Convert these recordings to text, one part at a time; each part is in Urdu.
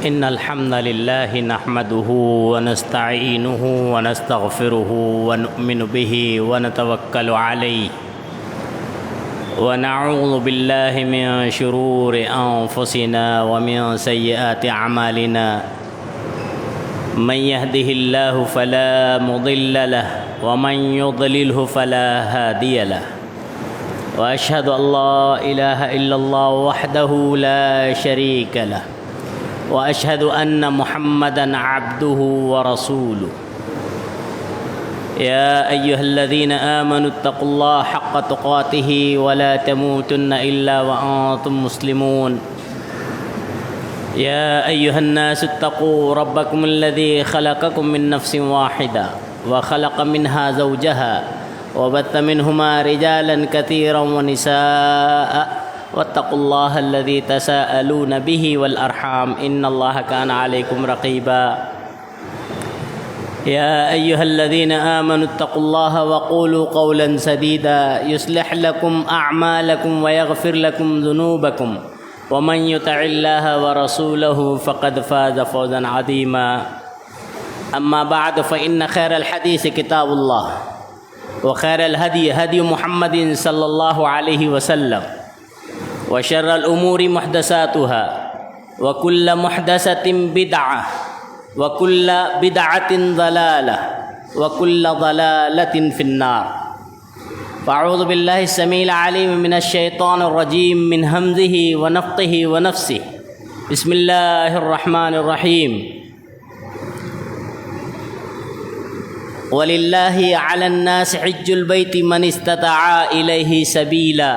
إن الحمد لله نحمده ونستعينه ونستغفره ونؤمن به ونتوكل عليه ونعوذ بالله من شرور أنفسنا ومن سيئات أعمالنا من يهده الله فلا مضل له ومن يضلله فلا هادي له وأشهد أن لا إله إلا الله وحده لا شريك له وأشهد أن محمدًا عبده ورسوله يا أيها الذين آمنوا اتقوا الله حق تقاته ولا تموتن إلا وأنتم مسلمون يا أيها الناس اتقوا ربكم الذي خلقكم من نفس واحدة وخلق منها زوجها وبث منهما رجالا كثيرا ونساء واتقوا الله الذي تساءلون به والأرحام إن الله كان عليكم رقيبا يا أيها الذين آمنوا اتقوا الله وقولوا قولا سديدا يصلح لكم أعمالكم ويغفر لكم ذنوبكم ومن يطع الله ورسوله فقد فاز فوزا عظيما أما بعد فإن خير الحديث كتاب الله وخير الهدي هدي محمد صلى الله عليه وسلم وشر الأمور محدثاتها وكل محدثة بدعة وكل بدعة ضلالة وكل ضلالة في النار فأعوذ بالله السميع العليم من الشيطان الرجيم من همزه ونفخه ونفسه بسم الله الرحمن الرحيم ولله على الناس حج البيت من استطاع إليه سبيلا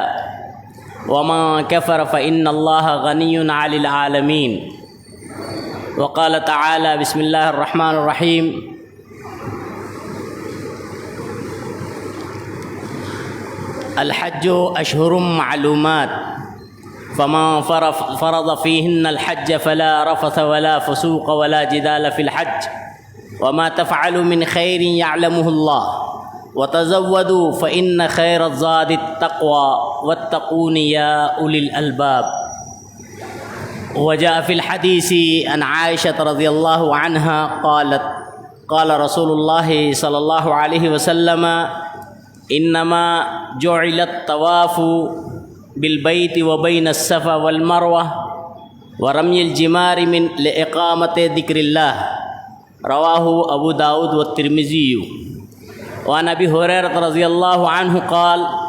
ومن كفر فإن الله غني عن العالمين وقال تعالى بسم الله الرحمن الرحيم الحج أشهر معلومات فمن فرض فيهن الحج فلا رفث ولا فسوق ولا جدال في الحج وما تفعلوا من خير يعلمه الله وتزودوا فإن خير الزاد التقوى واتقون يا أولي الألباب وجاء في الحديث عن عائشة رضي الله عنها قالت قال رسول الله صلى الله عليه وسلم إنما جعل الطواف بالبيت وبين الصفا والمروة ورمي الجمار من لإقامة ذكر الله رواه أبو داود والترمذي وعن أبي هريرة رضي الله عنه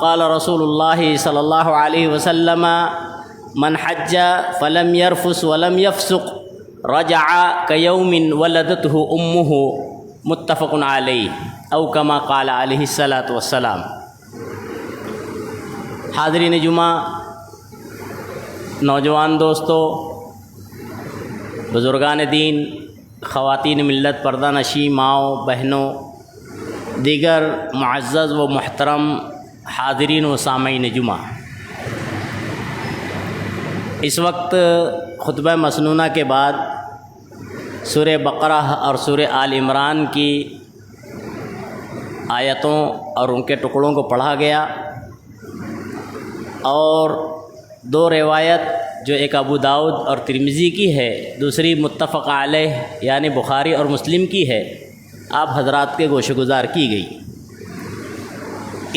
قال رسول الله صلى الله عليه وسلم من حج فلم يرفث ولم يفسق رجع كيوم ولدته أمه متفق عليه او كما قال علیہ الصلاۃ والسلام۔ حاضرین جمعہ، نوجوان دوستو، بزرگان دین، خواتین ملت، پردہ نشی ماؤں بہنوں، دیگر معزز و محترم حاضرین و سامعین جمعہ، اس وقت خطبہ مسنونہ کے بعد سورہ بقرہ اور سورہ آل عمران کی آیتوں اور ان کے ٹکڑوں کو پڑھا گیا، اور دو روایت جو ایک ابو داؤد اور ترمذی کی ہے، دوسری متفق علیہ یعنی بخاری اور مسلم کی ہے، آپ حضرات کے گوش گزار کی گئی۔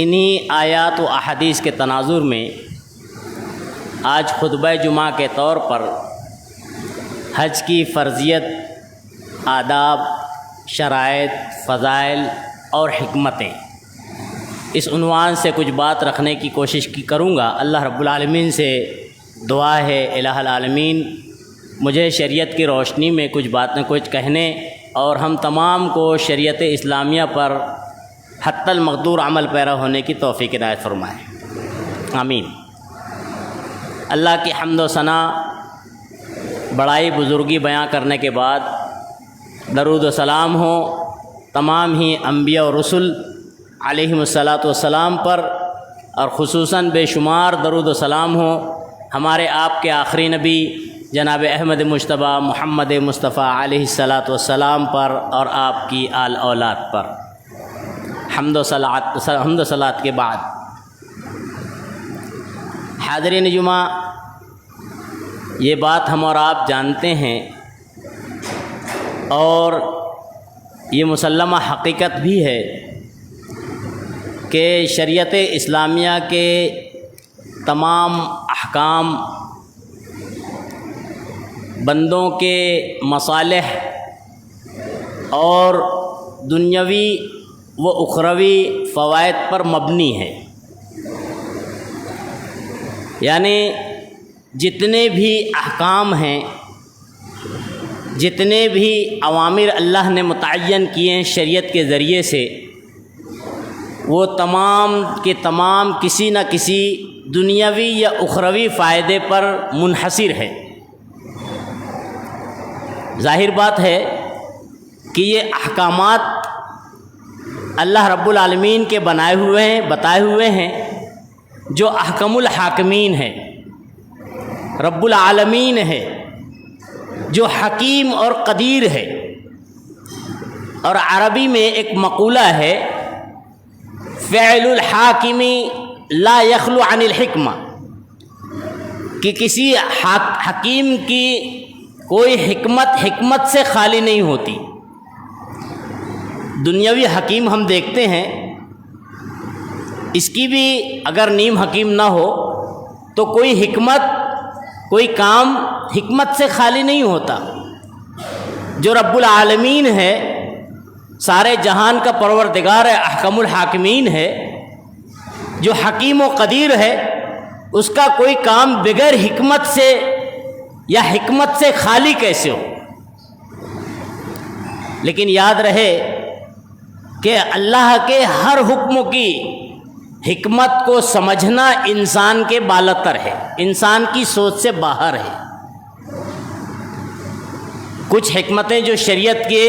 انہی آیات و احادیث کے تناظر میں آج خطبہ جمعہ کے طور پر حج کی فرضیت، آداب، شرائط، فضائل اور حکمتیں، اس عنوان سے کچھ بات رکھنے کی کوشش کروں گا۔ اللہ رب العالمین سے دعا ہے الہ العالمین مجھے شریعت کی روشنی میں کچھ کہنے اور ہم تمام کو شریعت اسلامیہ پر حتی المقدور عمل پیرا ہونے کی توفیق عنایت فرمائے، آمین۔ اللہ کی حمد و ثنا، بڑائی بزرگی بیاں کرنے کے بعد درود و سلام ہو تمام ہی انبیاء و رسل علیہم الصلاۃ والسلام پر، اور خصوصاً بے شمار درود و سلام ہو ہمارے آپ کے آخری نبی جناب احمد مجتبیٰ محمد مصطفیٰ علیہ الصلاۃ والسلام پر اور آپ کی آل اولاد پر، حمد و صلوات کے بعد حاضرین جمعہ، یہ بات ہم اور آپ جانتے ہیں اور یہ مسلمہ حقیقت بھی ہے کہ شریعت اسلامیہ کے تمام احکام بندوں کے مصالح اور دنیاوی و اخروی فوائد پر مبنی ہے، یعنی جتنے بھی احکام ہیں، جتنے بھی اوامر اللہ نے متعین کیے ہیں شریعت کے ذریعے سے، وہ تمام کے تمام کسی نہ کسی دنیاوی یا اخروی فائدے پر منحصر ہے۔ ظاہر بات ہے کہ یہ احکامات اللہ رب العالمین کے بنائے ہوئے ہیں، بتائے ہوئے ہیں، جو احکم الحاکمین ہے، رب العالمین ہے، جو حکیم اور قدیر ہے۔ اور عربی میں ایک مقولہ ہے، فعل الحاکم لا یخلو عن الحکمہ، کہ کسی حکیم کی کوئی حکمت سے خالی نہیں ہوتی۔ دنیاوی حکیم ہم دیکھتے ہیں، اس کی بھی اگر نیم حکیم نہ ہو تو کوئی کام حکمت سے خالی نہیں ہوتا۔ جو رب العالمین ہے، سارے جہان کا پروردگار ہے، احکم الحاکمین ہے، جو حکیم و قدیر ہے، اس کا کوئی کام بغیر حکمت سے یا حکمت سے خالی کیسے ہو؟ لیکن یاد رہے کہ اللہ کے ہر حکم کی حکمت کو سمجھنا انسان کے بالاتر ہے، انسان کی سوچ سے باہر ہے۔ کچھ حکمتیں جو شریعت کے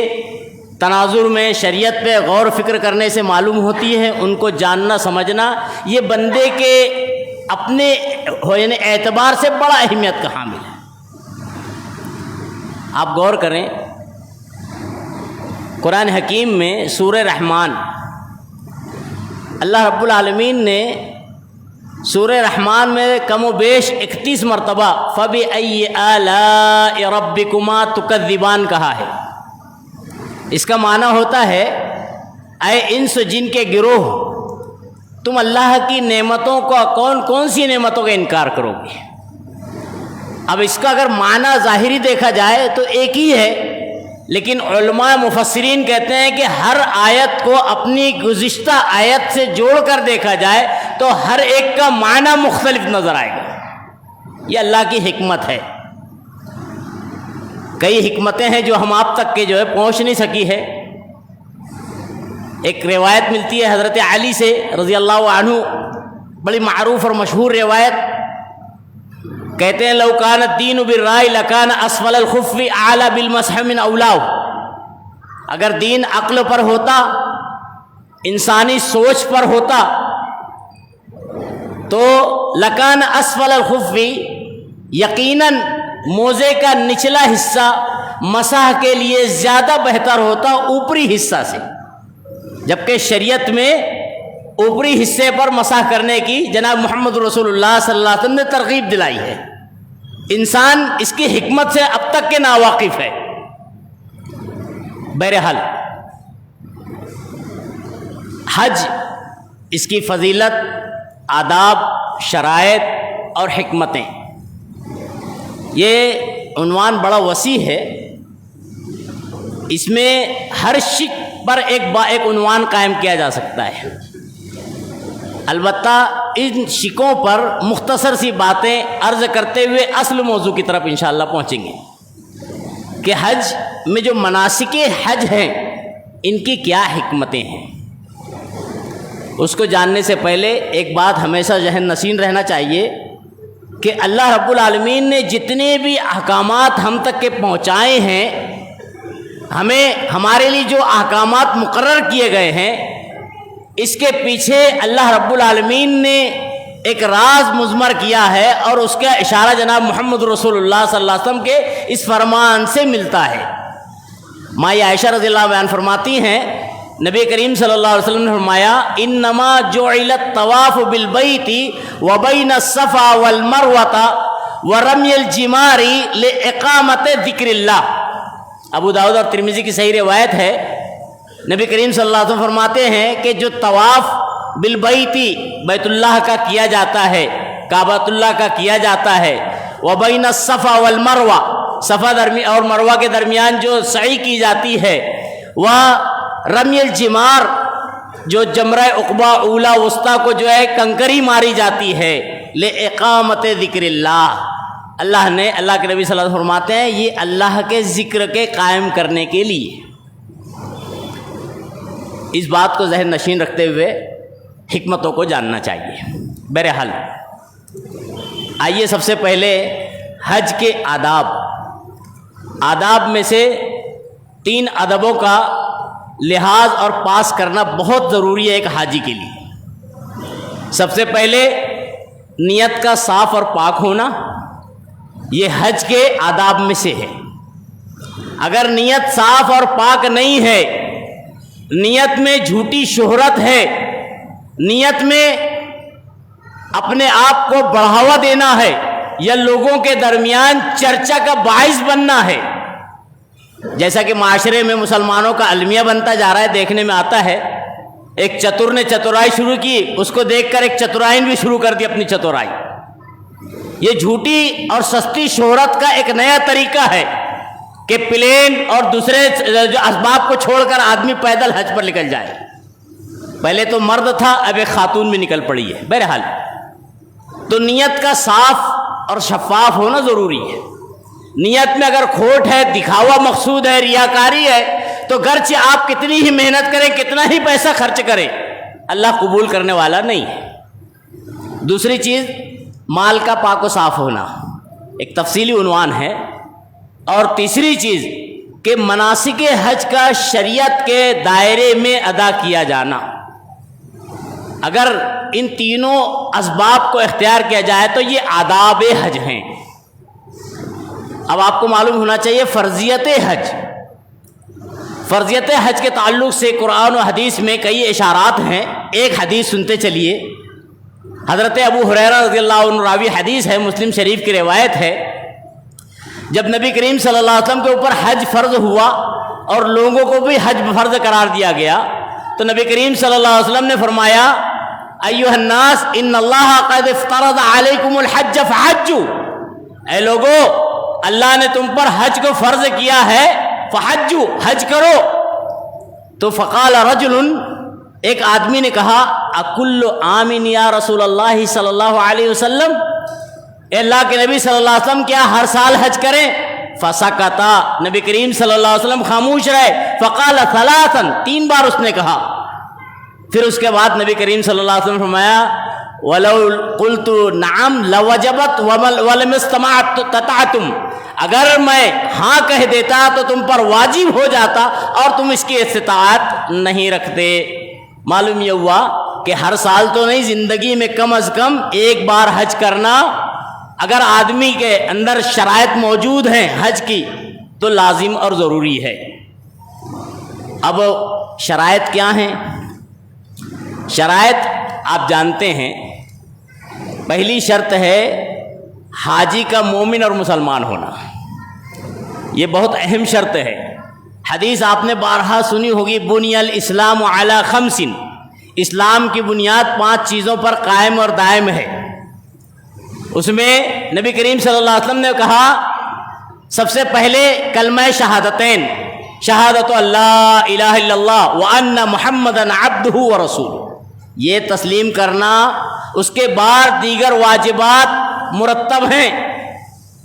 تناظر میں، شریعت پہ غور و فکر کرنے سے معلوم ہوتی ہے، ان کو جاننا سمجھنا یہ بندے کے اپنے یعنی اعتبار سے بڑا اہمیت کا حامل ہے۔ آپ غور کریں، قرآن حکیم میں سورہ رحمان، اللہ رب العالمین نے سورہ رحمان میں کم و بیش 31 مرتبہ فَبِأَيِّ آلَاءِ رَبِّكُمَا تُكَذِّبَانِ کہا ہے۔ اس کا معنی ہوتا ہے، اے انس و جن کے گروہ، تم اللہ کی نعمتوں کا کون سی نعمتوں کا انکار کرو گے؟ اب اس کا اگر معنی ظاہری دیکھا جائے تو ایک ہی ہے، لیکن علماء مفسرین کہتے ہیں کہ ہر آیت کو اپنی گزشتہ آیت سے جوڑ کر دیکھا جائے تو ہر ایک کا معنی مختلف نظر آئے گا۔ یہ اللہ کی حکمت ہے۔ کئی حکمتیں ہیں جو ہم آپ تک کے جو ہے پہنچ نہیں سکی ہے۔ ایک روایت ملتی ہے حضرت علی سے رضی اللہ عنہ، بڑی معروف اور مشہور روایت، کہتے ہیں لو کان الدین بالرائے لکان اسفل الخف اعلی بالمسح من اولاہ۔ اگر دین عقل پر ہوتا، انسانی سوچ پر ہوتا، تو لکان اسفل الخف، یقیناً موزے کا نچلا حصہ مسح کے لیے زیادہ بہتر ہوتا اوپری حصہ سے، جبکہ شریعت میں اوپری حصے پر مسح کرنے کی جناب محمد رسول اللہ صلی اللہ علیہ وسلم نے ترغیب دلائی ہے۔ انسان اس کی حکمت سے اب تک کے ناواقف ہے۔ بہرحال حج، اس کی فضیلت، آداب، شرائط اور حکمتیں، یہ عنوان بڑا وسیع ہے۔ اس میں ہر شق پر ایک عنوان قائم کیا جا سکتا ہے۔ البتہ ان شقوں پر مختصر سی باتیں عرض کرتے ہوئے اصل موضوع کی طرف انشاءاللہ پہنچیں گے کہ حج میں جو مناسک حج ہیں ان کی کیا حکمتیں ہیں۔ اس کو جاننے سے پہلے ایک بات ہمیشہ ذہن نشین رہنا چاہیے کہ اللہ رب العالمین نے جتنے بھی احکامات ہم تک کے پہنچائے ہیں، ہمارے لیے جو احکامات مقرر کیے گئے ہیں، اس کے پیچھے اللہ رب العالمین نے ایک راز مضمر کیا ہے، اور اس کا اشارہ جناب محمد رسول اللہ صلی اللہ علیہ وسلم کے اس فرمان سے ملتا ہے۔ ماں عائشہ رضی اللہ عنہا فرماتی ہیں، نبی کریم صلی اللہ علیہ وسلم نے فرمایا، انما جعل الطواف بالبیت وبین الصفا والمروہ ورمی الجمار لاقامت ذکر اللہ۔ ابو داؤد اور ترمذی کی صحیح روایت ہے، نبی کریم صلی اللہ علیہ وسلم فرماتے ہیں کہ جو طواف بالبیتی بیت اللہ کا کیا جاتا ہے، کعبۃ اللہ کا کیا جاتا ہے، وبین الصفا والمروہ، صفا اور مروہ کے درمیان جو سعی کی جاتی ہے، وہ رمی الجمار، جو جمرہ عقبہ اولا وسطیٰ کو جو ہے کنکری ماری جاتی ہے، لِإِقَامَةِ ذکر اللہ، اللہ کے نبی صلی اللہ علیہ وسلم فرماتے ہیں یہ اللہ کے ذکر کے قائم کرنے کے لیے۔ اس بات کو ذہن نشین رکھتے ہوئے حکمتوں کو جاننا چاہیے۔ بہرحال آئیے سب سے پہلے حج کے آداب میں سے 3 ادبوں کا لحاظ اور پاس کرنا بہت ضروری ہے ایک حاجی کے لیے۔ سب سے پہلے نیت کا صاف اور پاک ہونا، یہ حج کے آداب میں سے ہے۔ اگر نیت صاف اور پاک نہیں ہے، نیت میں جھوٹی شہرت ہے، نیت میں اپنے آپ کو بڑھاوا دینا ہے یا لوگوں کے درمیان چرچا کا باعث بننا ہے، جیسا کہ معاشرے میں مسلمانوں کا المیہ بنتا جا رہا ہے، دیکھنے میں آتا ہے ایک چتر نے چترائی شروع کی، اس کو دیکھ کر ایک چترائن بھی شروع کر دی اپنی چترائی۔ یہ جھوٹی اور سستی شہرت کا ایک نیا طریقہ ہے کہ پلین اور دوسرے جو اسباب کو چھوڑ کر آدمی پیدل حج پر نکل جائے۔ پہلے تو مرد تھا، اب ایک خاتون بھی نکل پڑی ہے۔ بہرحال تو نیت کا صاف اور شفاف ہونا ضروری ہے۔ نیت میں اگر کھوٹ ہے، دکھاوا مقصود ہے، ریاکاری ہے، تو گرچہ آپ کتنی ہی محنت کریں، کتنا ہی پیسہ خرچ کریں، اللہ قبول کرنے والا نہیں ہے۔ دوسری چیز مال کا پاک و صاف ہونا، ایک تفصیلی عنوان ہے۔ اور تیسری چیز کہ مناسک حج کا شریعت کے دائرے میں ادا کیا جانا۔ اگر ان تینوں اسباب کو اختیار کیا جائے تو یہ آداب حج ہیں۔ اب آپ کو معلوم ہونا چاہیے فرضیت حج کے تعلق سے قرآن و حدیث میں کئی اشارات ہیں۔ ایک حدیث سنتے چلیے، حضرت ابو ہریرہ رضی اللہ عنہ راوی حدیث ہے، مسلم شریف کی روایت ہے، جب نبی کریم صلی اللہ علیہ وسلم کے اوپر حج فرض ہوا اور لوگوں کو بھی حج فرض قرار دیا گیا، تو نبی کریم صلی اللہ علیہ وسلم نے فرمایا ایھا الناس ان اللہ قد افترض علیکم الحج فحجوا، اے لوگو اللہ نے تم پر حج کو فرض کیا ہے، فحجوا، حج کرو۔ تو فقال رجل، ایک آدمی نے کہا اکل عام یا رسول اللہ صلی اللہ علیہ وسلم، اے اللہ کے نبی صلی اللہ علیہ وسلم کیا ہر سال حج کریں؟ فسکتا، نبی کریم صلی اللہ علیہ وسلم خاموش رہے۔ فقال ثلاثا، 3 بار اس نے کہا۔ پھر اس کے بعد نبی کریم صلی اللہ علیہ وسلم فرمایا وَلَوْ قُلْتُ نَعَمْ لَوَجَبَتْ وَلَمْ اسْتَطَعْتُمْ، اگر میں ہاں کہہ دیتا تو تم پر واجب ہو جاتا اور تم اس کی استطاعت نہیں رکھتے۔ معلوم یہ ہوا کہ ہر سال تو نہیں، زندگی میں کم از کم ایک بار حج کرنا، اگر آدمی کے اندر شرائط موجود ہیں حج کی تو لازم اور ضروری ہے۔ اب شرائط کیا ہیں؟ شرائط آپ جانتے ہیں، پہلی شرط ہے حاجی کا مومن اور مسلمان ہونا، یہ بہت اہم شرط ہے۔ حدیث آپ نے بارہا سنی ہوگی، بنی الاسلام علی 5، اسلام کی بنیاد 5 چیزوں پر قائم اور دائم ہے۔ اس میں نبی کریم صلی اللہ علیہ وسلم نے کہا سب سے پہلے کلمہ شہادتین، شہادت اللہ الہ الا اللہ وان محمدً عبدہ ورسولہ، یہ تسلیم کرنا۔ اس کے بعد دیگر واجبات مرتب ہیں۔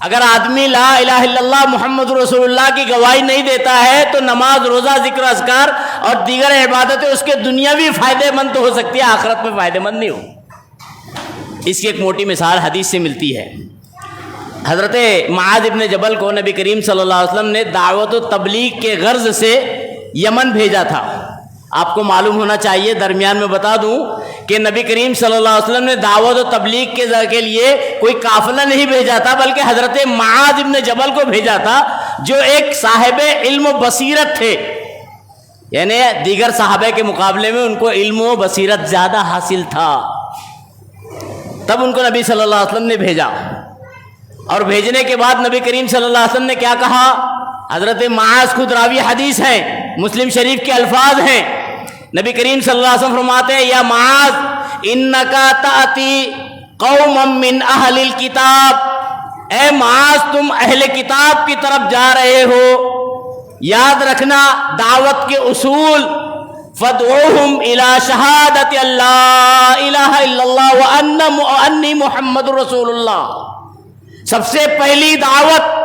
اگر آدمی لا الہ الا اللہ محمد رسول اللہ کی گواہی نہیں دیتا ہے تو نماز، روزہ، ذکر، اذکار اور دیگر عبادتیں اس کے دنیاوی فائدے مند تو ہو سکتی ہے، آخرت میں فائدے مند نہیں ہو۔ اس کی ایک موٹی مثال حدیث سے ملتی ہے۔ حضرت معاذ ابن جبل کو نبی کریم صلی اللہ علیہ وسلم نے دعوت و تبلیغ کے غرض سے یمن بھیجا تھا۔ آپ کو معلوم ہونا چاہیے، درمیان میں بتا دوں کہ نبی کریم صلی اللہ علیہ وسلم نے دعوت و تبلیغ کے لیے کوئی قافلہ نہیں بھیجا تھا، بلکہ حضرت معاذ ابن جبل کو بھیجا تھا، جو ایک صاحب علم و بصیرت تھے، یعنی دیگر صحابہ کے مقابلے میں ان کو علم و بصیرت زیادہ حاصل تھا۔ تب ان کو نبی صلی اللہ علیہ وسلم نے بھیجا، اور بھیجنے کے بعد نبی کریم صلی اللہ علیہ وسلم نے کیا کہا؟ حضرت معاذ خود راوی حدیث ہیں، مسلم شریف کے الفاظ ہیں، نبی کریم صلی اللہ علیہ وسلم فرماتے ہیں یا معاذ انکا تأتی قوما من اہل الکتاب، اے معاذ تم اہل کتاب کی طرف جا رہے ہو، یاد رکھنا دعوت کے اصول، فادعوہم الی شہادت اللہ الہ الا اللہ وانی محمد رسول اللہ، سب سے پہلی دعوت،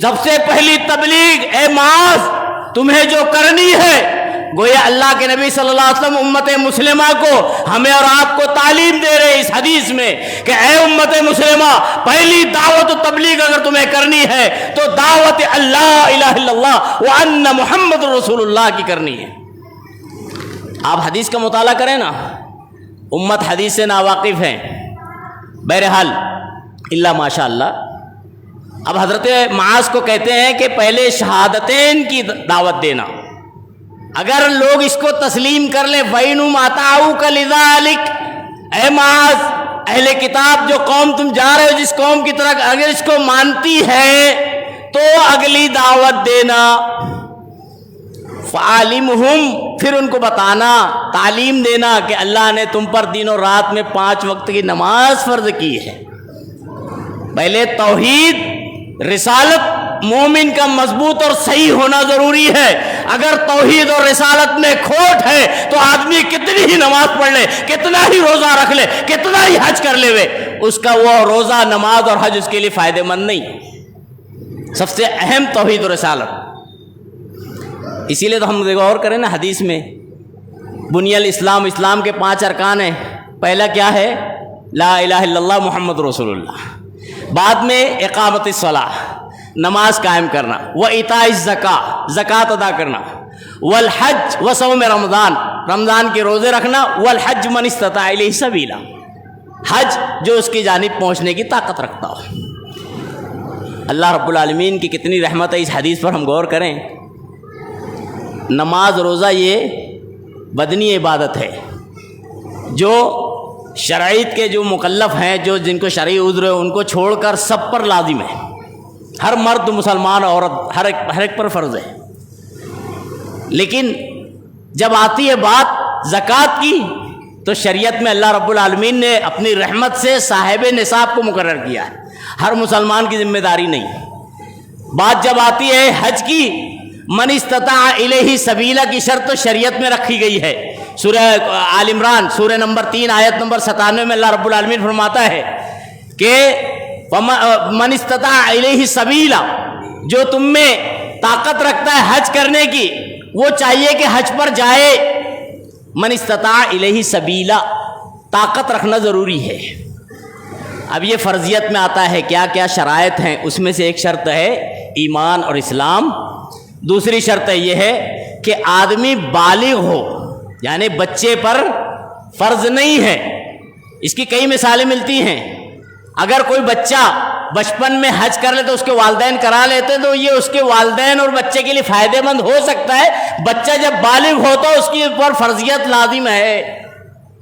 سب سے پہلی تبلیغ اے معاذ تمہیں جو کرنی ہے، گویا اللہ کے نبی صلی اللہ علیہ وسلم امت مسلمہ کو، ہمیں اور آپ کو تعلیم دے رہے اس حدیث میں کہ اے امت مسلمہ، پہلی دعوت و تبلیغ اگر تمہیں کرنی ہے تو دعوت اللہ الہ الا اللہ وان محمد رسول اللہ کی کرنی ہے۔ آپ حدیث کا مطالعہ کریں نا، امت حدیث سے ناواقف ہیں بہرحال اللہ ماشاء اللہ۔ اب حضرت معاذ کو کہتے ہیں کہ پہلے شہادتین کی دعوت دینا، اگر لوگ اس کو تسلیم کر لیں وَإِنْهُمْ أَطَاعُوكَ لِذَلِكَ، اے معاذ اہل کتاب جو قوم تم جا رہے ہو جس قوم کی طرح اگر اس کو مانتی ہے تو اگلی دعوت دینا، فَعَلِمْهُمْ پھر ان کو بتانا، تعلیم دینا کہ اللہ نے تم پر دن اور رات میں 5 وقت کی نماز فرض کی ہے۔ پہلے توحید رسالت مومن کا مضبوط اور صحیح ہونا ضروری ہے، اگر توحید اور رسالت میں کھوٹ ہے تو آدمی کتنی ہی نماز پڑھ لے، کتنا ہی روزہ رکھ لے، کتنا ہی حج کر لے، اس کا وہ روزہ نماز اور حج اس کے لیے فائدہ مند نہیں۔ سب سے اہم توحید و رسالت، اسی لیے تو ہم غور کریں نا حدیث میں بنی الاسلام، اسلام کے 5 ارکان ہیں، پہلا کیا ہے؟ لا الہ الا اللہ محمد رسول اللہ، بعد میں اقامت الصلاۃ نماز قائم کرنا، وایتاء الزکاۃ زکوٰۃ ادا کرنا، والحج وصوم رمضان رمضان کے روزے رکھنا، والحج من استطاع الیہ سبیلا حج جو اس کی جانب پہنچنے کی طاقت رکھتا ہو۔ اللہ رب العالمین کی کتنی رحمت ہے اس حدیث پر ہم غور کریں۔ نماز روزہ یہ بدنی عبادت ہے جو شرعیت کے جو مکلف ہیں، جو جن کو شرعی عذر ہے، ان کو چھوڑ کر سب پر لازم ہے، ہر مرد مسلمان عورت ہر ایک پر فرض ہے۔ لیکن جب آتی ہے بات زکوٰۃ کی تو شریعت میں اللہ رب العالمین نے اپنی رحمت سے صاحب نصاب کو مقرر کیا ہے، ہر مسلمان کی ذمہ داری نہیں۔ بات جب آتی ہے حج کی، من استطاع الیہ سبیلا کی شرط تو شریعت میں رکھی گئی ہے۔ سورہ آل عمران سورہ نمبر 3 آیت نمبر 97 میں اللہ رب العالمین فرماتا ہے کہ من استطاع الیہ سبیلا، جو تم میں طاقت رکھتا ہے حج کرنے کی وہ چاہیے کہ حج پر جائے۔ من استطاع الیہ سبیلا، طاقت رکھنا ضروری ہے۔ اب یہ فرضیت میں آتا ہے کیا کیا شرائط ہیں، اس میں سے ایک شرط ہے ایمان اور اسلام، دوسری شرط یہ ہے کہ آدمی بالغ ہو، یعنی بچے پر فرض نہیں ہے۔ اس کی کئی مثالیں ملتی ہیں، اگر کوئی بچہ بچپن میں حج کر لے تو اس کے والدین کرا لیتے تو یہ اس کے والدین اور بچے کے لیے فائدہ مند ہو سکتا ہے۔ بچہ جب بالغ ہو تو اس کی اوپر فرضیت لازم ہے،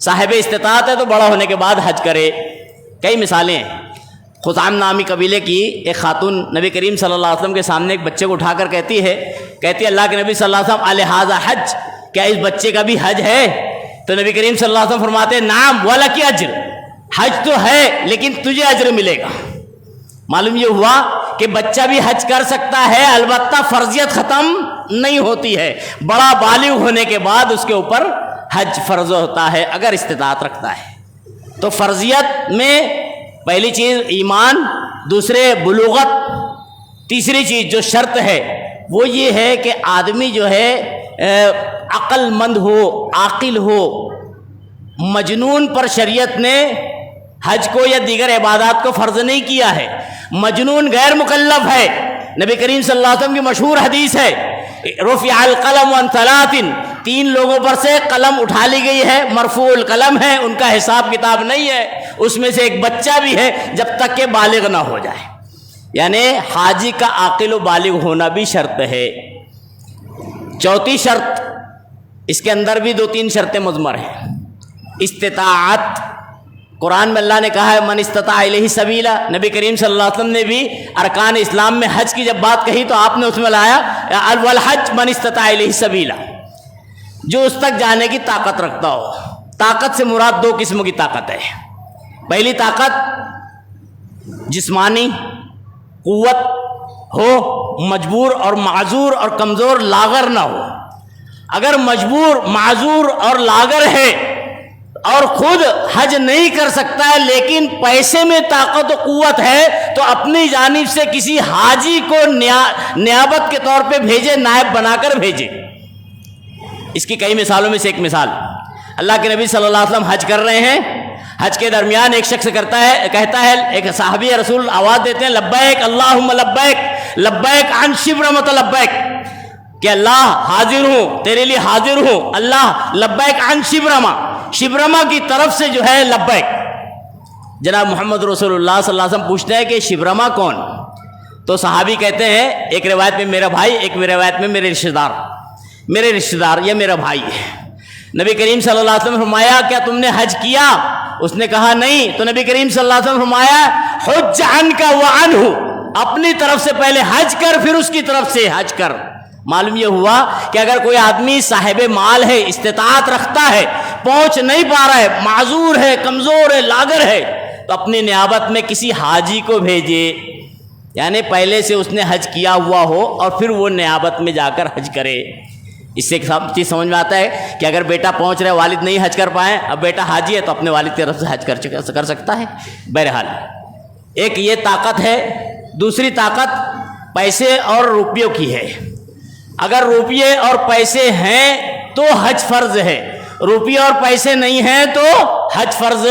صاحب استطاعت ہے تو بڑا ہونے کے بعد حج کرے۔ کئی مثالیں ہیں۔ خثعم نامی قبیلے کی ایک خاتون نبی کریم صلی اللہ علیہ وسلم کے سامنے ایک بچے کو اٹھا کر کہتی ہے اللہ کے نبی صلی اللہ علیہ وسلم الہذا حج، کیا اس بچے کا بھی حج ہے؟ تو نبی کریم صلی اللہ علیہ وسلم فرماتے ہیں نعم ولک اجر، حج تو ہے لیکن تجھے اجر ملے گا۔ معلوم یہ ہوا کہ بچہ بھی حج کر سکتا ہے، البتہ فرضیت ختم نہیں ہوتی ہے، بڑا بالغ ہونے کے بعد اس کے اوپر حج فرض ہوتا ہے اگر استطاعت رکھتا ہے۔ تو فرضیت میں پہلی چیز ایمان، دوسرے بلوغت، تیسری چیز جو شرط ہے وہ یہ ہے کہ آدمی جو ہے عقل مند ہو، عاقل ہو۔ مجنون پر شریعت نے حج کو یا دیگر عبادات کو فرض نہیں کیا ہے، مجنون غیر مکلف ہے۔ نبی کریم صلی اللہ علیہ وسلم کی مشہور حدیث ہے رفع القلم عن ثلاث، 3 لوگوں پر سے قلم اٹھا لی گئی ہے، مرفوع القلم ہے، ان کا حساب کتاب نہیں ہے، اس میں سے ایک بچہ بھی ہے جب تک کہ بالغ نہ ہو جائے، یعنی حاجی کا عاقل و بالغ ہونا بھی شرط ہے۔ چوتھی شرط، اس کے اندر بھی 2-3 شرطیں مضمر ہیں۔ استطاعت، قرآن میں اللہ نے کہا ہے من استطاع الیہ سبیلا، نبی کریم صلی اللہ علیہ وسلم نے بھی ارکان اسلام میں حج کی جب بات کہی تو آپ نے اس میں لایا والحج من استطاع الیہ سبیلا، جو اس تک جانے کی طاقت رکھتا ہو۔ طاقت سے مراد دو قسم کی طاقت ہے۔ پہلی طاقت جسمانی قوت ہو، مجبور اور معذور اور کمزور لاغر نہ ہو۔ اگر مجبور معذور اور لاغر ہے اور خود حج نہیں کر سکتا ہے لیکن پیسے میں طاقت و قوت ہے تو اپنی جانب سے کسی حاجی کو نیابت کے طور پہ بھیجے، نائب بنا کر بھیجے۔ اس کی کئی مثالوں میں سے ایک مثال، اللہ کے نبی صلی اللہ علیہ وسلم حج کر رہے ہیں، حج کے درمیان ایک شخص کہتا ہے، ایک صحابی رسول آواز دیتے ہیں لبیک اللہم لبیک لبیک عن شبرمۃ لبیک، کہ اللہ حاضر ہوں، تیرے لیے حاضر ہوں، اللہ لبیک عن شبرمہ، شبرمہ کی طرف سے جو ہے لبیک۔ جناب محمد رسول اللہ صلی اللہ علیہ وسلم پوچھتے ہیں کہ شبرمہ کون؟ تو صحابی کہتے ہیں ایک روایت میں میرا بھائی، ایک روایت میں میرے رشتہ دار یا میرا بھائی ہے۔ نبی کریم صلی اللہ علیہ وسلم نے فرمایا کیا تم نے حج کیا؟ اس نے کہا نہیں۔ تو نبی کریم صلی اللہ علیہ وسلم نے فرمایا حج عنک وعنہ، اپنی طرف سے پہلے حج کر پھر اس کی طرف سے حج کر۔ معلوم یہ ہوا کہ اگر کوئی آدمی صاحب مال ہے، استطاعت رکھتا ہے، پہنچ نہیں پا رہا ہے، معذور ہے، کمزور ہے، لاغر ہے، تو اپنی نیابت میں کسی حاجی کو بھیجے، یعنی پہلے سے اس نے حج کیا ہوا ہو اور پھر وہ نیابت میں جا کر حج کرے۔ اس سے ایک چیز سمجھ میں آتا ہے کہ اگر بیٹا پہنچ رہا ہے، والد نہیں حج کر پائے، اب بیٹا حاجی ہے تو اپنے والد کی طرف سے حج کر سکتا ہے۔ بہرحال ایک یہ طاقت ہے۔ دوسری طاقت پیسے اور روپیوں کی ہے۔ اگر روپیے اور پیسے ہیں تو حج فرض ہے، روپیے اور پیسے نہیں ہیں تو حج فرض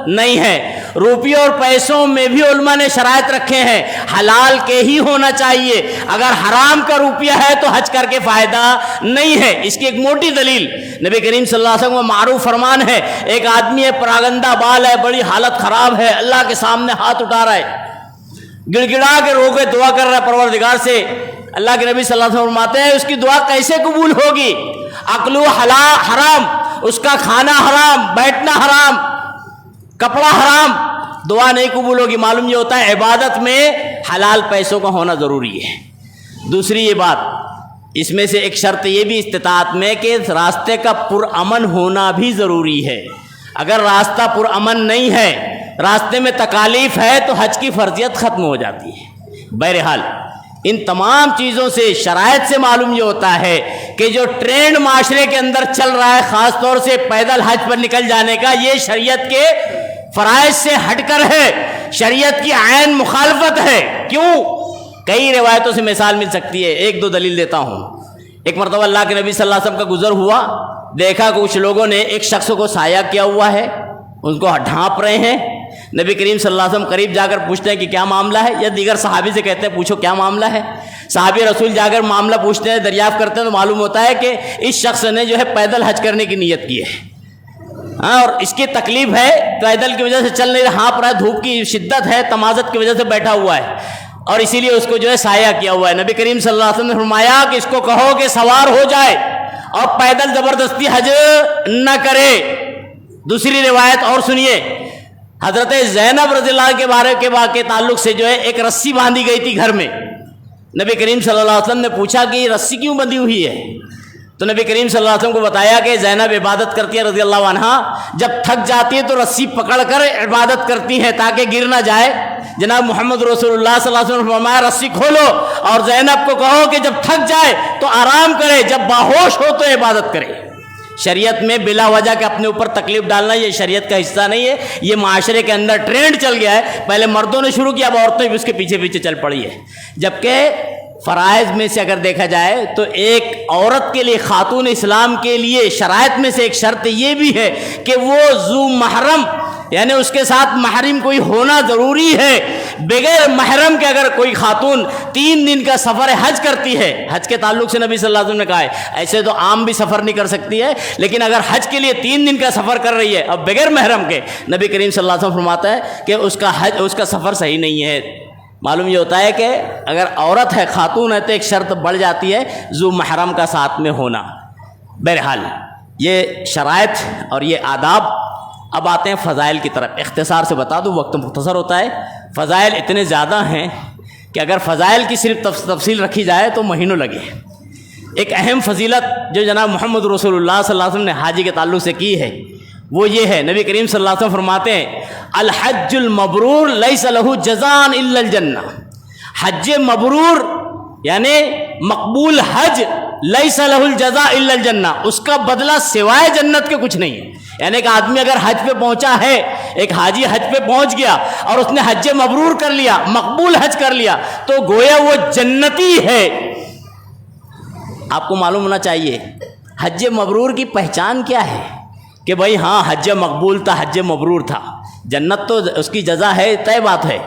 نہیں ہے۔ روپیے اور پیسوں میں بھی علماء نے شرائط رکھے ہیں، حلال کے ہی ہونا چاہیے، اگر حرام کا روپیہ ہے تو حج کر کے فائدہ نہیں ہے۔ اس کی ایک موٹی دلیل نبی کریم صلی اللہ علیہ وسلم کا معروف فرمان ہے، ایک آدمی ہے، پراگندہ بال ہے، بڑی حالت خراب ہے، اللہ کے سامنے ہاتھ اٹھا رہا ہے، گڑ گڑا کے رو کے دعا کر رہا ہے پروردگار سے۔ اللہ کے نبی صلی اللہ علیہ وسلم فرماتے ہیں اس کی دعا کیسے قبول ہوگی؟ اکلو حرام، اس کا کھانا حرام، بیٹھنا حرام، کپڑا حرام، دعا نہیں قبول ہوگی۔ معلوم یہ ہوتا ہے عبادت میں حلال پیسوں کا ہونا ضروری ہے۔ دوسری یہ بات، اس میں سے ایک شرط یہ بھی استطاعت میں کہ راستے کا پرامن ہونا بھی ضروری ہے۔ اگر راستہ پرامن نہیں ہے، راستے میں تکالیف ہے تو حج کی فرضیت ختم ہو جاتی ہے۔ بہرحال ان تمام چیزوں سے، شرائط سے معلوم یہ ہوتا ہے کہ جو ٹرینڈ معاشرے کے اندر چل رہا ہے، خاص طور سے پیدل حج پر نکل جانے کا، یہ شریعت کے فرائض سے ہٹ کر ہے، شریعت کی عین مخالفت ہے۔ کیوں؟ کئی روایتوں سے مثال مل سکتی ہے، ایک دو دلیل دیتا ہوں۔ ایک مرتبہ اللہ کے نبی صلی اللہ علیہ وسلم کا گزر ہوا، دیکھا کہ کچھ لوگوں نے ایک شخص کو سایہ کیا ہوا ہے، ان کو ڈھانپ رہے ہیں۔ نبی کریم صلی اللہ علیہ وسلم قریب جا کر پوچھتے ہیں کہ کیا معاملہ ہے، یا دیگر صحابی سے کہتے ہیں پوچھو کیا معاملہ ہے۔ صحابی رسول جا کر معاملہ پوچھتے ہیں، دریافت کرتے ہیں تو معلوم ہوتا ہے کہ اس شخص نے جو ہے پیدل حج کرنے کی نیت کی ہے، اور اس کی تکلیف ہے، پیدل کی وجہ سے چل نہیں رہا، ہانپ رہا ہے، دھوپ کی شدت ہے، تمازت کی وجہ سے بیٹھا ہوا ہے، اور اسی لیے اس کو جو ہے سایہ کیا ہوا ہے۔ نبی کریم صلی اللہ علیہ وسلم نے فرمایا کہ اس کو کہو کہ سوار ہو جائے اور پیدل زبردستی حج نہ کرے۔ دوسری روایت اور سنیے، حضرت زینب رضی اللہ کے بارے کے تعلق سے جو ہے ایک رسی باندھی گئی تھی گھر میں۔ نبی کریم صلی اللہ علیہ وسلم نے پوچھا کہ یہ رسی کیوں بندھی ہوئی ہے؟ تو نبی کریم صلی اللہ علیہ وسلم کو بتایا کہ زینب عبادت کرتی ہے رضی اللہ عنہا، جب تھک جاتی ہے تو رسی پکڑ کر عبادت کرتی ہیں تاکہ گر نہ جائے۔ جناب محمد رسول اللہ صلی اللہ علیہ وسلم نے فرمایا رسی کھولو اور زینب کو کہو کہ جب تھک جائے تو آرام کرے، جب باہوش ہو تو عبادت کرے۔ شریعت میں بلا وجہ کے اپنے اوپر تکلیف ڈالنا یہ شریعت کا حصہ نہیں ہے، یہ معاشرے کے اندر ٹرینڈ چل گیا ہے۔ پہلے مردوں نے شروع کیا، اب عورتیں بھی اس کے پیچھے پیچھے چل پڑی ہے۔ جبکہ فرائض میں سے اگر دیکھا جائے تو ایک عورت کے لیے، خاتون اسلام کے لیے شرائط میں سے ایک شرط یہ بھی ہے کہ وہ ذو محرم، یعنی اس کے ساتھ محرم کوئی ہونا ضروری ہے۔ بغیر محرم کے اگر کوئی خاتون 3 دن کا سفر حج کرتی ہے، حج کے تعلق سے نبی صلی اللہ علیہ وسلم نے کہا ہے، ایسے تو عام بھی سفر نہیں کر سکتی ہے، لیکن اگر حج کے لیے 3 دن کا سفر کر رہی ہے اب بغیر محرم کے، نبی کریم صلی اللہ علیہ وسلم فرماتا ہے کہ اس کا سفر صحیح نہیں ہے۔ معلوم یہ ہوتا ہے کہ اگر عورت ہے، خاتون ہے، تو ایک شرط بڑھ جاتی ہے، ذو محرم کا ساتھ میں ہونا۔ بہرحال یہ شرائط اور یہ آداب اب آتے ہیں فضائل کی طرف. اختصار سے بتا دوں، وقت مختصر ہوتا ہے. فضائل اتنے زیادہ ہیں کہ اگر فضائل کی صرف تفصیل رکھی جائے تو مہینوں لگے. ایک اہم فضیلت جو جناب محمد رسول اللہ صلی اللہ علیہ وسلم نے حاجی کے تعلق سے کی ہے وہ یہ ہے، نبی کریم صلی اللہ علیہ وسلم فرماتے ہیں الحج المبرور لیس لہ جزاء الا الجنہ. حج مبرور یعنی مقبول حج لیس لہ الجزاء الا الجنہ، اس کا بدلہ سوائے جنت کے کچھ نہیں ہے. یعنی ایک آدمی اگر حج پہ پہنچا ہے، ایک حاجی حج پہ پہنچ گیا اور اس نے حج مبرور کر لیا، مقبول حج کر لیا، تو گویا وہ جنتی ہے. آپ کو معلوم ہونا چاہیے حج مبرور کی پہچان کیا ہے کہ بھائی ہاں حج مقبول تھا، حج مبرور تھا. جنت تو اس کی جزا ہے، طے بات ہے،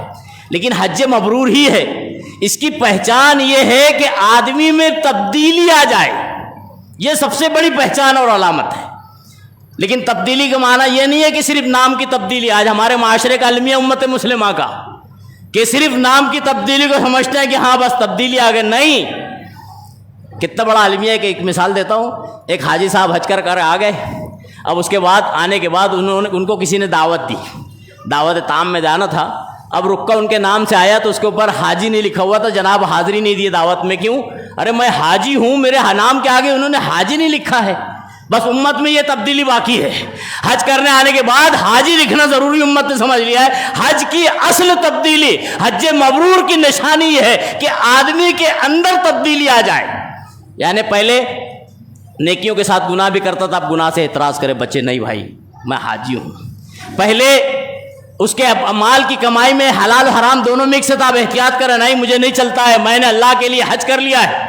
لیکن حج مبرور ہی ہے. اس کی پہچان یہ ہے کہ آدمی میں تبدیلی آ جائے، یہ سب سے بڑی پہچان اور علامت ہے. لیکن تبدیلی کا معنی یہ نہیں ہے کہ صرف نام کی تبدیلی. آج ہمارے معاشرے کا المیہ امت مسلمہ کا کہ صرف نام کی تبدیلی کو سمجھتے ہیں کہ ہاں بس تبدیلی آ گئے. نہیں، کتنا بڑا المیہ ہے کہ ایک مثال دیتا ہوں. ایک حاجی صاحب حج کر آ گئے. اب اس کے بعد آنے کے بعد ان کو کسی نے دعوت دی، دعوت تام میں جانا تھا. اب رکا ان کے نام سے آیا تو اس کے اوپر حاجی نہیں لکھا ہوا تھا، جناب حاضری نہیں دی دعوت میں. کیوں؟ ارے میں حاجی ہوں، میرے نام کے آگے انہوں نے حاجی نہیں لکھا ہے. بس امت میں یہ تبدیلی باقی ہے. حج کرنے آنے کے بعد حاجی لکھنا ضروری امت نے سمجھ لیا ہے. حج کی اصل تبدیلی، حج مبرور کی نشانی یہ ہے کہ آدمی کے اندر تبدیلی آ جائے. یعنی پہلے نیکیوں کے ساتھ گناہ بھی کرتا تھا، اب گناہ سے اعتراض کرے بچے نہیں بھائی میں حاجی ہوں. پہلے اس کے مال کی کمائی میں حلال حرام دونوں مکس تھا، اب احتیاط کرے نہیں مجھے نہیں چلتا ہے، میں نے اللہ کے لیے حج کر لیا ہے.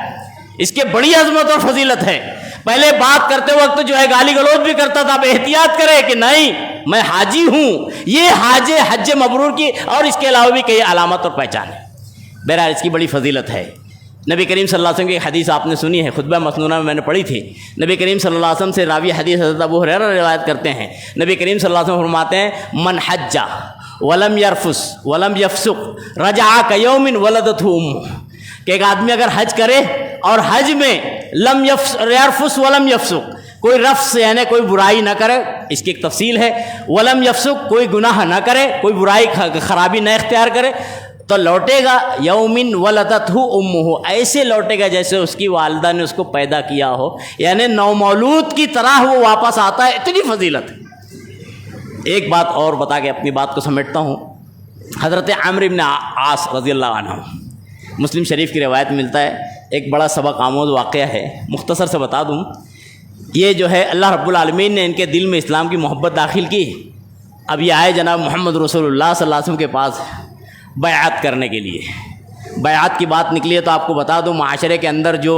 اس کے بڑی عظمت اور فضیلت ہے. پہلے بات کرتے وقت جو ہے گالی گلوچ بھی کرتا تھا، اب احتیاط کرے کہ نہیں میں حاجی ہوں. یہ حج مبرور کی اور اس کے علاوہ بھی کئی علامت اور پہچان ہے. بہرحال اس کی بڑی فضیلت ہے. نبی کریم صلی اللہ علیہ وسلم کی حدیث آپ نے سنی ہے، خطبہ مسنونہ میں نے پڑھی تھی. نبی کریم صلی اللہ علیہ وسلم سے راوی حدیث حضرت ابو ہریرہ روایت کرتے ہیں. نبی کریم صلی اللہ علیہ وسلم فرماتے ہیں من حج ولم یرفس ولم یفسق رجع کیوم ولدتہ امہ. کہ ایک آدمی اگر حج کرے اور حج میں لم یرفس ولم یفسق، کوئی رفس یعنی کوئی برائی نہ کرے، اس کی ایک تفصیل ہے. ولم یفسق، کوئی گناہ نہ کرے، کوئی برائی خرابی نہ اختیار کرے، تو لوٹے گا یومن ولدتہ امہ، ایسے لوٹے گا جیسے اس کی والدہ نے اس کو پیدا کیا ہو. یعنی نومولود کی طرح وہ واپس آتا ہے. اتنی فضیلت ہے. ایک بات اور بتا کے اپنی بات کو سمیٹتا ہوں. حضرت عمرو بن عاص رضی اللہ عنہ، مسلم شریف کی روایت میں ملتا ہے. ایک بڑا سبق آموز واقعہ ہے، مختصر سے بتا دوں. یہ جو ہے اللہ رب العالمین نے ان کے دل میں اسلام کی محبت داخل کی. اب یہ آئے جناب محمد رسول اللہ صلی اللہ علیہ وسلم کے پاس بیعت کرنے کے لیے. بیعت کی بات نکلی ہے تو آپ کو بتا دوں معاشرے کے اندر جو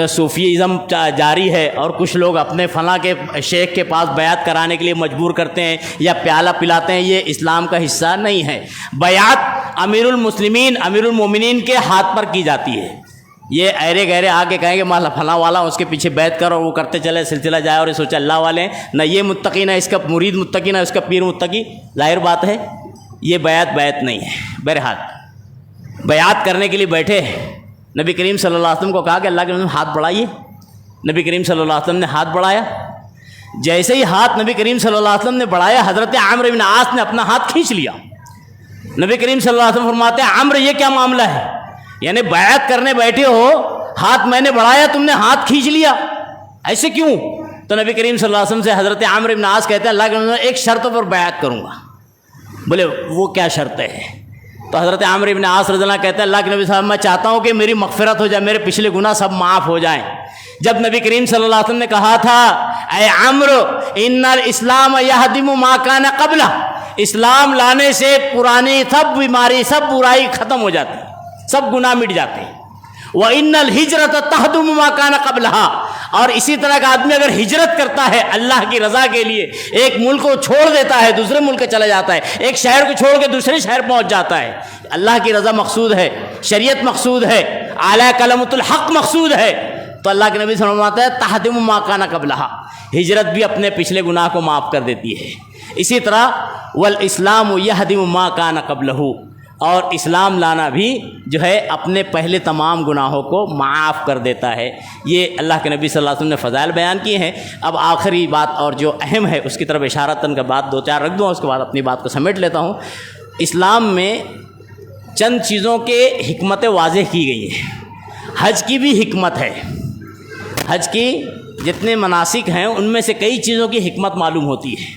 صوفیزم جاری ہے اور کچھ لوگ اپنے فلاں کے شیخ کے پاس بیعت کرانے کے لیے مجبور کرتے ہیں یا پیالہ پلاتے ہیں، یہ اسلام کا حصہ نہیں ہے. بیعت امیر المسلمین امیر المومنین کے ہاتھ پر کی جاتی ہے. یہ ایرے گہرے آ کے کہیں گے مالا فلاں والا اس کے پیچھے بیعت کرو، وہ کرتے چلے سلسلہ جائے اور یہ سوچے اللہ والے ہیں، نہ یہ متقی نہ اس کا مرید متقی نہ اس کا پیر متقی. ظاہر بات ہے یہ بیعت نہیں ہے. بہرحال بیعت کرنے کے لیے بیٹھے، نبی کریم صلی اللہ علیہ وسلم کو کہا کہ اللہ کے نبی ہاتھ بڑھائیے. نبی کریم صلی اللہ علیہ وسلم نے ہاتھ بڑھایا. جیسے ہی ہاتھ نبی کریم صلی اللہ علیہ وسلم نے بڑھایا، حضرت عمرو بن عاص نے اپنا ہاتھ کھینچ لیا. نبی کریم صلی اللہ علیہ وسلم فرماتے ہیں عمرو یہ کیا معاملہ ہے؟ یعنی بیعت کرنے بیٹھے ہو، ہاتھ میں نے بڑھایا تم نے ہاتھ کھینچ لیا، ایسے کیوں؟ تو نبی کریم صلی اللہ علیہ وسلم سے حضرت عمرو بن عاص کہتے ہیں اللہ کے نبی ایک شرط پر بیعت کروں گا. بولے وہ کیا شرط ہے؟ تو حضرت عمرو بن عاص رضی اللہ کہتے ہیں اللہ کے نبی صاحب میں چاہتا ہوں کہ میری مغفرت ہو جائے، میرے پچھلے گناہ سب معاف ہو جائیں. جب نبی کریم صلی اللہ علیہ وسلم نے کہا تھا اے عمرو ان الاسلام یہدم ما کان قبلہ، اسلام لانے سے پرانی سب بیماری سب برائی ختم ہو جاتی، سب گناہ مٹ جاتے ہیں. وَإِنَّ الْهِجْرَةَ تَهْدُمُ مَا كَانَ قَبْلَهَا، اور اسی طرح کا آدمی اگر ہجرت کرتا ہے اللہ کی رضا کے لیے، ایک ملک کو چھوڑ دیتا ہے دوسرے ملک چلا جاتا ہے، ایک شہر کو چھوڑ کے دوسرے شہر پہنچ جاتا ہے، اللہ کی رضا مقصود ہے، شریعت مقصود ہے، اعلیٰ کلمۃ الحق مقصود ہے، تو اللہ کے نبی فرماتا ہے تہدم ما کان قبلہا، ہجرت بھی اپنے پچھلے گناہ کو معاف کر دیتی ہے. اسی طرح والاسلام یہدم ما کان قبلہ، اور اسلام لانا بھی جو ہے اپنے پہلے تمام گناہوں کو معاف کر دیتا ہے۔ یہ اللہ کے نبی صلی اللہ علیہ وسلم نے فضائل بیان کیے ہیں۔ اب آخری بات اور جو اہم ہے اس کی طرف اشارتاً کا بات 2-4 رکھ دوں، اس کے بعد اپنی بات کو سمیٹ لیتا ہوں۔ اسلام میں چند چیزوں کے حکمتیں واضح کی گئی ہیں۔ حج کی بھی حکمت ہے، حج کی جتنے مناسک ہیں ان میں سے کئی چیزوں کی حکمت معلوم ہوتی ہے۔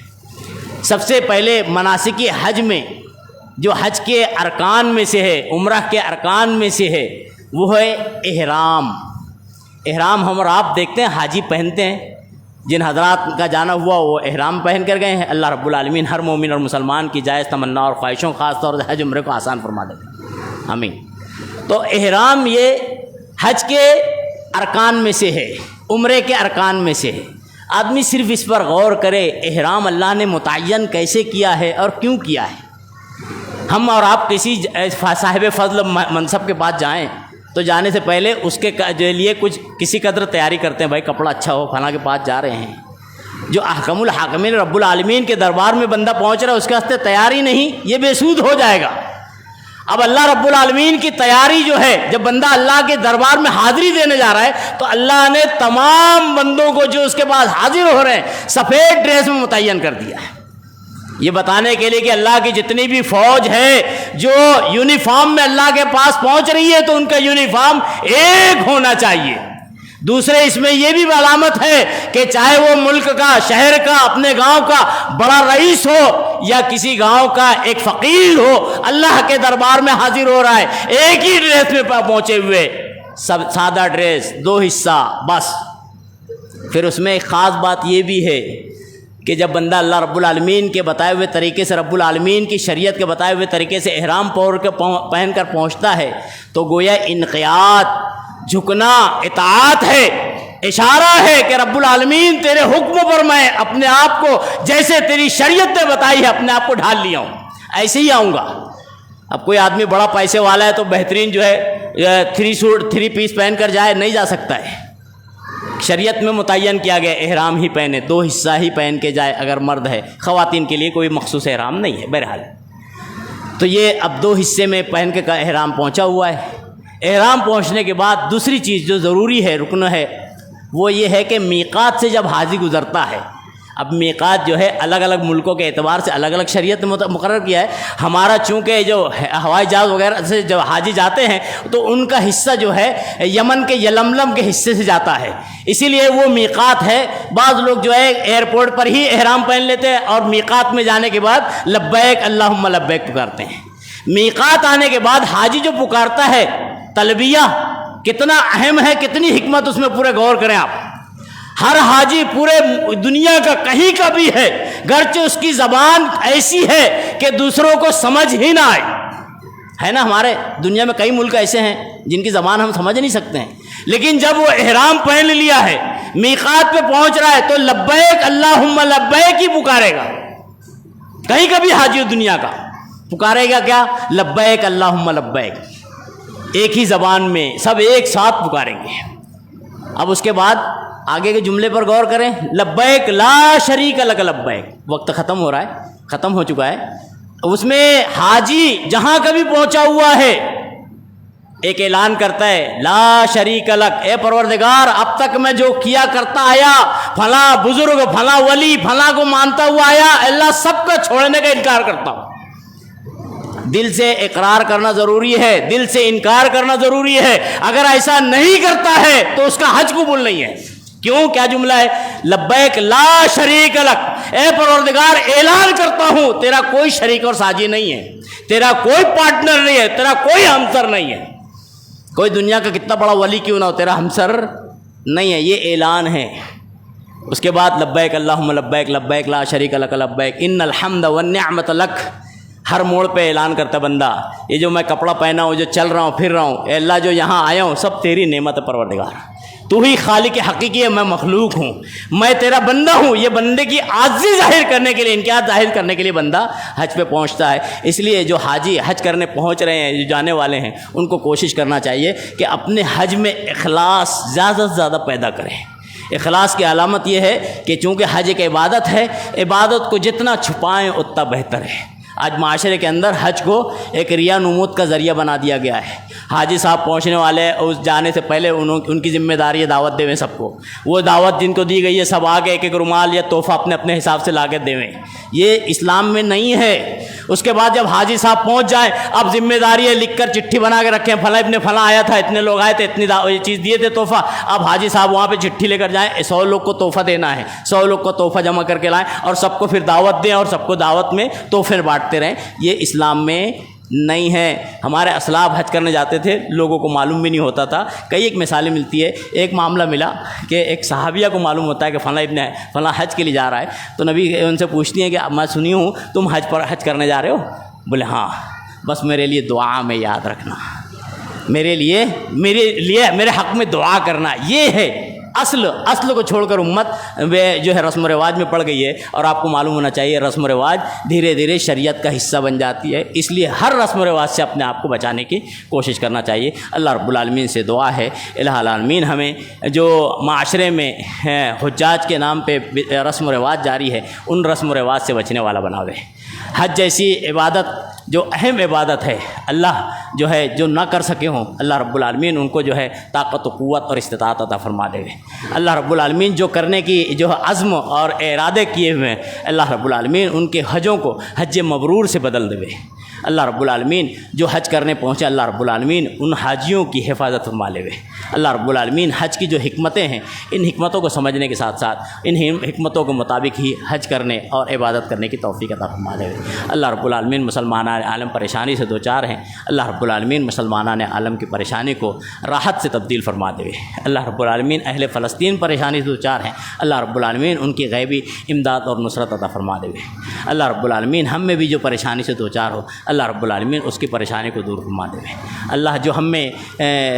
سب سے پہلے مناسک حج میں جو حج کے ارکان میں سے ہے، عمرہ کے ارکان میں سے ہے، وہ ہے احرام۔ احرام ہم اور آپ دیکھتے ہیں حاجی پہنتے ہیں، جن حضرات کا جانا ہوا وہ احرام پہن کر گئے ہیں۔ اللہ رب العالمین ہر مومن اور مسلمان کی جائز تمنا اور خواہشوں خاص طور سے حج عمرے کو آسان فرما دے، آمین۔ تو احرام یہ حج کے ارکان میں سے ہے، عمرے کے ارکان میں سے ہے۔ آدمی صرف اس پر غور کرے، احرام اللہ نے متعین کیسے کیا ہے اور کیوں کیا ہے۔ ہم اور آپ کسی صاحب فضل منصب کے پاس جائیں تو جانے سے پہلے اس کے لیے کچھ کسی قدر تیاری کرتے ہیں، بھائی کپڑا اچھا ہو، فلاں کے پاس جا رہے ہیں۔ جو احکم الحاکمین رب العالمین کے دربار میں بندہ پہنچ رہا ہے، اس کے واسطے تیاری نہیں، یہ بے سود ہو جائے گا۔ اب اللہ رب العالمین کی تیاری جو ہے، جب بندہ اللہ کے دربار میں حاضری دینے جا رہا ہے تو اللہ نے تمام بندوں کو جو اس کے پاس حاضر ہو رہے ہیں سفید ڈریس میں متعین کر دیا ہے، یہ بتانے کے لیے کہ اللہ کی جتنی بھی فوج ہے جو یونیفارم میں اللہ کے پاس پہنچ رہی ہے تو ان کا یونیفارم ایک ہونا چاہیے۔ دوسرے اس میں یہ بھی علامت ہے کہ چاہے وہ ملک کا، شہر کا، اپنے گاؤں کا بڑا رئیس ہو یا کسی گاؤں کا ایک فقیر ہو، اللہ کے دربار میں حاضر ہو رہا ہے ایک ہی ڈریس میں پہنچے ہوئے، سب سادہ ڈریس، 2 حصہ بس۔ پھر اس میں ایک خاص بات یہ بھی ہے کہ جب بندہ اللہ رب العالمین کے بتائے ہوئے طریقے سے، رب العالمین کی شریعت کے بتائے ہوئے طریقے سے احرام پہن کر پہنچتا ہے تو گویا انقیاد، جھکنا، اطاعت ہے، اشارہ ہے کہ رب العالمین تیرے حکم پر میں اپنے آپ کو جیسے تیری شریعت نے بتائی ہے اپنے آپ کو ڈھال لیا ہوں، ایسے ہی آؤں گا۔ اب کوئی آدمی بڑا پیسے والا ہے تو بہترین جو ہے 3 پیس پہن کر جائے، نہیں جا سکتا ہے۔ شریعت میں متعین کیا گیا احرام ہی پہنے، 2 حصہ ہی پہن کے جائے اگر مرد ہے، خواتین کے لیے کوئی مخصوص احرام نہیں ہے۔ بہرحال تو یہ اب 2 حصے میں پہن کے احرام پہنچا ہوا ہے۔ احرام پہنچنے کے بعد دوسری چیز جو ضروری ہے، رکن ہے، وہ یہ ہے کہ میقات سے جب حاجی گزرتا ہے، اب میقات جو ہے الگ الگ ملکوں کے اعتبار سے الگ الگ شریعت نے مقرر کیا ہے۔ ہمارا چونکہ جو ہوائی جہاز وغیرہ سے جب حاجی جاتے ہیں تو ان کا حصہ جو ہے یمن کے یلملم کے حصے سے جاتا ہے، اسی لیے وہ میقات ہے۔ بعض لوگ جو ہے ایئرپورٹ پر ہی احرام پہن لیتے ہیں اور میقات میں جانے کے بعد لبیک اللہم لبیک پکارتے ہیں۔ میقات آنے کے بعد حاجی جو پکارتا ہے تلبیہ کتنا اہم ہے، کتنی حکمت اس میں پورے غور کریں آپ۔ ہر حاجی پورے دنیا کا کہیں کا بھی ہے، گرچہ اس کی زبان ایسی ہے کہ دوسروں کو سمجھ ہی نہ آئے، ہے نا؟ ہمارے دنیا میں کئی ملک ایسے ہیں جن کی زبان ہم سمجھ نہیں سکتے ہیں، لیکن جب وہ احرام پہن لیا ہے، میقات پہ پہنچ رہا ہے تو لبیک اللہم لبیک ہی پکارے گا۔ کہیں کا بھی حاجی دنیا کا پکارے گا کیا؟ لبیک اللہم لبیک، ایک ہی زبان میں سب ایک ساتھ پکاریں گے۔ اب اس کے بعد آگے کے جملے پر غور کریں، لبیک لا شریک لک لبیک۔ وقت ختم ہو رہا ہے، ختم ہو چکا ہے۔ اس میں حاجی جہاں کبھی پہنچا ہوا ہے ایک اعلان کرتا ہے لا شریک لک، اے پروردگار اب تک میں جو کیا کرتا آیا، فلاں بزرگ، فلاں ولی، فلاں کو مانتا ہوا آیا، اللہ سب کا چھوڑنے کا انکار کرتا ہوں۔ دل سے اقرار کرنا ضروری ہے، دل سے انکار کرنا ضروری ہے۔ اگر ایسا نہیں کرتا ہے تو اس کا حج قبول نہیں ہے۔ کیوں؟ کیا جملہ ہے؟ لبیک لا شریک لک، اے پروردگار اعلان کرتا ہوں تیرا کوئی شریک اور ساجی نہیں ہے، تیرا کوئی پارٹنر نہیں ہے، تیرا کوئی ہمسر نہیں ہے۔ کوئی دنیا کا کتنا بڑا ولی کیوں نہ ہو، تیرا ہمسر نہیں ہے، یہ اعلان ہے۔ اس کے بعد لبیک اللہم لبیک لبیک لا شریک لک لبیک ان الحمد والنعمت لک۔ ہر موڑ پہ اعلان کرتا بندہ، یہ جو میں کپڑا پہنا ہوں، جو چل رہا ہوں، پھر رہا ہوں، اے اللہ جو یہاں آیا ہوں سب تیری نعمت ہے پروردگار، تو ہی خالق حقیقی ہے، میں مخلوق ہوں، میں تیرا بندہ ہوں۔ یہ بندے کی عاجزی ظاہر کرنے کے لیے، انقیاد ظاہر کرنے کے لیے بندہ حج پہ پہنچتا ہے۔ اس لیے جو حاجی حج کرنے پہنچ رہے ہیں، جو جانے والے ہیں، ان کو کوشش کرنا چاہیے کہ اپنے حج میں اخلاص زیادہ سے زیادہ پیدا کریں۔ اخلاص کی علامت یہ ہے کہ چونکہ حج ایک عبادت ہے، عبادت کو جتنا چھپائیں اتنا بہتر ہے۔ آج معاشرے کے اندر حج کو ایک ریا نمود کا ذریعہ بنا دیا گیا ہے. حاجی صاحب پہنچنے والے اس جانے سے پہلے ان کی ذمہ داری ہے دعوت دے سب کو. وہ دعوت جن کو دی گئی ہے سب آگے ایک ایک رومال یا تحفہ اپنے حساب سے لا کے دیں. یہ اسلام میں نہیں ہے. اس کے بعد جب حاجی صاحب پہنچ جائیں اب ذمہ داری ہے لکھ کر چٹھی بنا کے رکھیں فلاں ابن فلاں آیا تھا, اتنے لوگ آئے تھے, اتنی یہ چیز دیے تھے تحفہ. اب حاجی صاحب وہاں پہ چٹھی لے کر جائیں 100 لوگ کو تحفہ دینا ہے, 100 لوگ کو تحفہ جمع کر کے لائیں اور سب کو پھر دعوت دیں اور سب کو دعوت میں تحفے بانٹتے رہیں. یہ اسلام میں نہیں ہے. ہمارے اسلاف حج کرنے جاتے تھے, لوگوں کو معلوم بھی نہیں ہوتا تھا. کئی ایک مثالیں ملتی ہے. ایک معاملہ ملا کہ ایک صحابیہ کو معلوم ہوتا ہے کہ فلاں ابن فلاں حج کے لیے جا رہا ہے, تو نبی ان سے پوچھتی ہیں کہ میں سنی ہوں تم حج کرنے جا رہے ہو؟ بولے ہاں, بس میرے لیے دعا میں یاد رکھنا, میرے لیے میرے حق میں دعا کرنا. یہ ہے اصل کو چھوڑ کر امت جو ہے رسم و رواج میں پڑ گئی ہے. اور آپ کو معلوم ہونا چاہیے رسم و رواج دھیرے دھیرے شریعت کا حصہ بن جاتی ہے, اس لیے ہر رسم و رواج سے اپنے آپ کو بچانے کی کوشش کرنا چاہیے. اللہ رب العالمین سے دعا ہے الہ العالمین ہمیں جو معاشرے میں حجاج کے نام پہ رسم و رواج جاری ہے ان رسم و رواج سے بچنے والا بناوے. حج جیسی عبادت جو اہم عبادت ہے, اللہ جو ہے جو نہ کر سکے ہوں اللہ رب العالمین ان کو جو ہے طاقت و قوت اور استطاعت عطا فرما دے. اللہ رب العالمین جو کرنے کی جو عزم اور ارادے کیے ہوئے ہیں اللہ رب العالمین ان کے حجوں کو حج مبرور سے بدل دے. اللہ رب العالمین جو حج کرنے پہنچے اللہ رب العالمین ان حاجیوں کی حفاظت فرما لے. اللہ رب العالمین حج کی جو حکمتیں ہیں ان حکمتوں کو سمجھنے کے ساتھ ساتھ ان حکمتوں کے مطابق ہی حج کرنے اور عبادت کرنے کی توفیق عطا فرما دے. اللہ رب العالمین مسلمانان عالم پریشانی سے دوچار ہیں, اللہ رب العالمین مسلمانان عالم کی پریشانی کو راحت سے تبدیل فرما دے. اللہ رب العالمین اہل فلسطین پریشانی سے دوچار ہیں, اللہ رب العالمین ان کی غیبی امداد اور نصرت عطا فرما دے. اللہ رب العالمین ہم میں بھی جو پریشانی سے دوچار ہو اللہ رب العالمین اس کی پریشانی کو دور فرما دے. اللہ جو ہم میں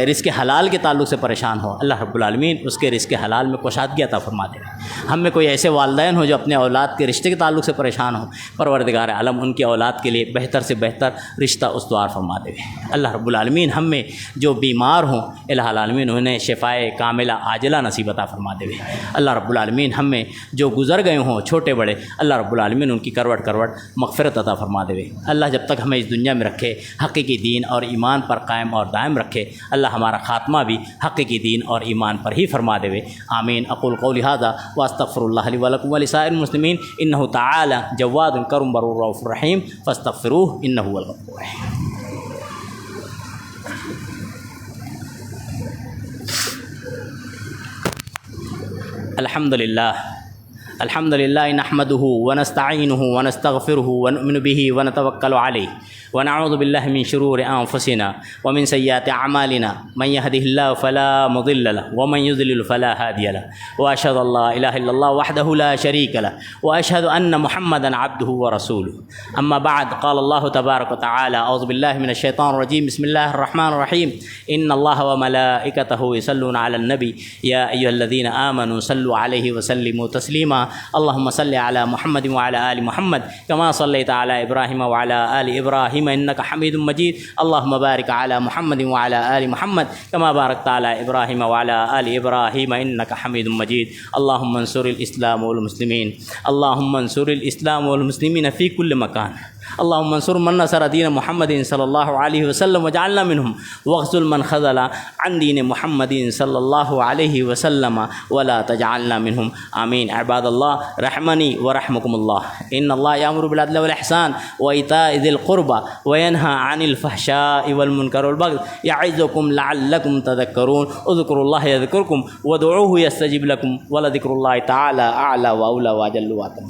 رزق حلال کے تعلق سے پریشان ہو اللہ رب العالمین اس کے رزق حلال میں کشادگی عطا فرما دے. ہم میں کوئی ایسے والدین ہو جو اپنے اولاد کے رشتے کے تعلق سے پریشان ہو پروردگار عالم ان کی اولاد کے لیے بہتر سے بہتر رشتہ استوار فرما دے. اللہ رب العالمین ہم میں جو بیمار ہوں الہ العالمین انہیں شفائے کاملہ عاجلہ نصیب عطا فرما دے. اللہ رب العالمین ہم میں جو گزر گئے ہوں چھوٹے بڑے اللہ رب العالمین ان کی کروٹ مغفرت عطا فرما دے. اللہ جب تک ہمیں اس دنیا میں رکھے حقیقی دین اور ایمان پر قائم اور دائم رکھے اللہ ہمارا خاتمہ بھی حقیقی دین اور ایمان پر ہی فرما دے. آمین. اقول قولی ھذا واستغفر اللہ لی ولکم ولسائر المسلمین انہ تعالی جواد کریم بر رؤوف رحیم فاستغفروہ انہ هو الغفور الرحیم. الحمد للہ نحمده ونستعینه ونستغفره ونؤمن به ونتوکل علیہ ونعوذ باللہ من شرور انفسنا ومن سیئات اعمالنا من يهده الله فلا مضل له ومن يضلل فلا هادي له واشهد ان لا اله الا الله وحده لا شريك له واشهد ان محمدا عبده ورسوله. اما بعد قال الله تبارك وتعالى اعوذ باللہ من الشیطان الرجیم بسم اللہ الرحمن الرحیم ان اللہ وملائکته يصلون على النبی یا ایھا الذین آمنوا صلوا علیہ وسلموا تسلیما. اللهم صل على محمد وعلى آل محمد كما صليت على إبراهيم وعلى آل إبراهيم إنك حميد مجيد. اللهم بارك على محمد وعلى آل محمد كما باركت على إبراهيم وعلى آل إبراهيم إنك حميد مجيد. اللهم انصر الإسلام والمسلمين اللهم انصر الإسلام والمسلمين في كل مكان. اللهم انصر من نصر دين محمد صلى الله عليه وسلم واجعلنا منهم واخذل من خذل عن دين محمد صلى الله عليه وسلم ولا تجعلنا منهم. آمين. عباد الله رحمني ورحمكم الله إن الله يأمر بالعدل والإحسان وإيتاء ذي القربى وينهى عن الفحشاء والمنكر والبغي يعظكم لعلكم تذكرون. اذكروا الله يذكركم وادعوه يستجب لكم ولذكر الله تعالى أعلى وأولى وأجل وأتم.